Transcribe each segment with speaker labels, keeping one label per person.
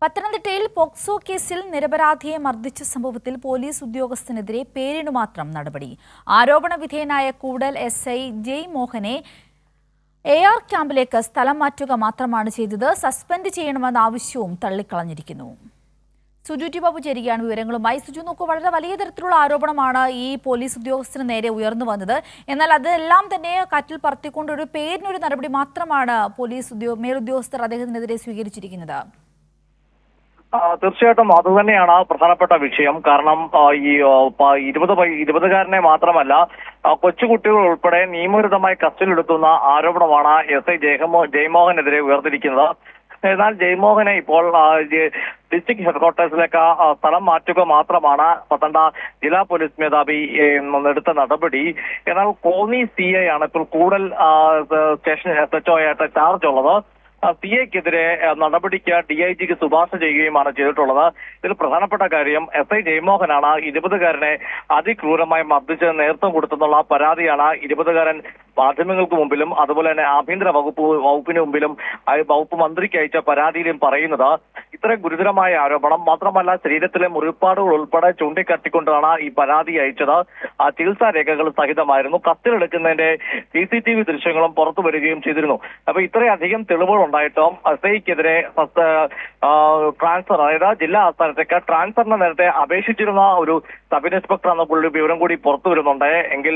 Speaker 1: പത്തനംതിട്ടയിൽ പോക്സോ കേസിൽ നിരപരാധിയെ മർദ്ദിച്ച സംഭവത്തിൽ പോലീസ് ഉദ്യോഗസ്ഥനെതിരെ പേരിനു മാത്രം നടപടി. ആരോപണ വിധേയനായ കൂടൽ SI ജയ് മോഹനെ AR ക്യാമ്പിലേക്ക് സ്ഥലം മാറ്റുക മാത്രമാണ് ചെയ്തത്. സസ്പെൻഡ് ചെയ്യണമെന്ന ആവശ്യവും തള്ളിക്കളഞ്ഞിരിക്കുന്നു. സുജു ടി ബാബു ചേരുകയാണ് വിവരങ്ങളുമായി. സുജു, നോക്കൂ, വളരെ വലിയ തരത്തിലുള്ള ആരോപണമാണ് ഈ പോലീസ് ഉദ്യോഗസ്ഥന് നേരെ ഉയർന്നു വന്നത്. എന്നാൽ അതെല്ലാം തന്നെ കാറ്റിൽ പറത്തിക്കൊണ്ട് ഒരു പേരിനൊരു നടപടി മാത്രമാണ് പോലീസ് മേലുദ്യോഗസ്ഥർ അദ്ദേഹത്തിനെതിരെ സ്വീകരിച്ചിരിക്കുന്നത്.
Speaker 2: തീർച്ചയായിട്ടും അതുതന്നെയാണ് പ്രധാനപ്പെട്ട വിഷയം. കാരണം ഈ 20കാരനെ മാത്രമല്ല, കൊച്ചുകുട്ടികൾ ഉൾപ്പെടെ നിയമവിരുദ്ധമായി കസ്റ്റഡിയിലെടുത്തുന്ന ആരോപണമാണ് SI ജയമോഹനെതിരെ ഉയർന്നിരിക്കുന്നത്. എന്നാൽ ജയമോഹനെ ഇപ്പോൾ ഡിസ്ട്രിക്ട് ഹെഡ്ക്വാർട്ടേഴ്സിലേക്ക് സ്ഥലം മാറ്റുക മാത്രമാണ് പത്തനംതിട്ട ജില്ലാ പോലീസ് മേധാവി എടുത്ത നടപടി. എന്നാൽ കോന്നി CI ആണ് ഇപ്പോൾ കൂടുതൽ സ്റ്റേഷൻ SHO ആയിട്ട് ചാർജ് ഉള്ളത്. CAക്കെതിരെ നടപടിക്ക് DIGക്ക് ശുപാർശ ചെയ്യുകയുമാണ് ചെയ്തിട്ടുള്ളത്. ഇതിൽ പ്രധാനപ്പെട്ട കാര്യം SI ജയമോഹനാണ് 20കാരനെ അതിക്രൂരമായി മർദ്ദിച്ച് നേതൃത്വം കൊടുത്തെന്നുള്ള പരാതിയാണ് 20കാരൻ മാധ്യമങ്ങൾക്ക് മുമ്പിലും അതുപോലെ തന്നെ ആഭ്യന്തര വകുപ്പിന് മുമ്പിലും വകുപ്പ് മന്ത്രിക്ക് അയച്ച പരാതിയിലും പറയുന്നത്. ഇത്രയും ഗുരുതരമായ ആരോപണം മാത്രമല്ല, ശരീരത്തിലെ മുറിപ്പാടുകൾ ഉൾപ്പെടെ ചൂണ്ടിക്കാട്ടിക്കൊണ്ടാണ് ഈ പരാതി അയച്ചത്. ചികിത്സാ രേഖകൾ സഹിതമായിരുന്നു. കസ്റ്റഡിയെടുക്കുന്നതിന്റെ CCTV ദൃശ്യങ്ങളും പുറത്തു വരികയും ചെയ്തിരുന്നു. അപ്പൊ ഇത്രയധികം തെളിവുകൾ ഉണ്ടായിട്ടും SIക്കെതിരെ ട്രാൻസ്ഫർ, അതായത് ജില്ലാ ആസ്ഥാനത്തേക്ക് ട്രാൻസ്ഫറിന് നേരത്തെ അപേക്ഷിച്ചിരുന്ന ഒരു സബ് ഇൻസ്പെക്ടർ എന്ന വിവരം കൂടി പുറത്തു വരുന്നുണ്ട്. എങ്കിൽ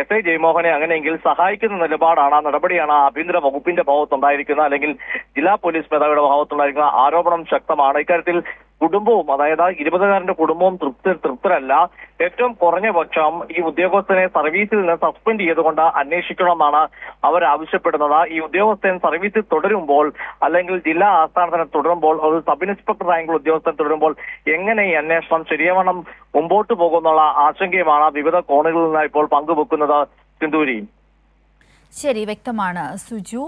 Speaker 2: SI ജയമോഹനെ അങ്ങനെയെങ്കിൽ സഹായിക്കുന്ന നിലപാടാണ്, നടപടിയാണ് ആഭ്യന്തര വകുപ്പിന്റെ ഭാഗത്തുണ്ടായിരിക്കുന്നത്, അല്ലെങ്കിൽ ജില്ലാ പോലീസ് മേധാവിയുടെ ഭാഗത്തുണ്ടായിരിക്കുന്ന ആരോപണം ശക്തമാണ്. ഇക്കാര്യത്തിൽ കുടുംബവും, അതായത് 20കാരന്റെ കുടുംബവും തൃപ്തരല്ല. ഏറ്റവും കുറഞ്ഞ പക്ഷം ഈ ഉദ്യോഗസ്ഥനെ സർവീസിൽ നിന്ന് സസ്പെൻഡ് ചെയ്തുകൊണ്ട് അന്വേഷിക്കണമെന്നാണ് അവർ ആവശ്യപ്പെടുന്നത്. ഈ ഉദ്യോഗസ്ഥൻ സർവീസിൽ തുടരുമ്പോൾ, അല്ലെങ്കിൽ ജില്ലാ ആസ്ഥാനത്തിന് തുടരുമ്പോൾ, ഒരു സബ് ഇൻസ്പെക്ടർ റാങ്കിലുള്ള ഉദ്യോഗസ്ഥൻ തുടരുമ്പോൾ എങ്ങനെ ഈ അന്വേഷണം ശരിയാവണം മുമ്പോട്ട് പോകുന്നുള്ള ആശങ്കയുമാണ് വിവിധ കോണുകളിൽ നിന്ന് ഇപ്പോൾ പങ്കുവെക്കുന്നത്. സിന്ധൂരി.
Speaker 1: ശരി, വ്യക്തമാണ് സുജു.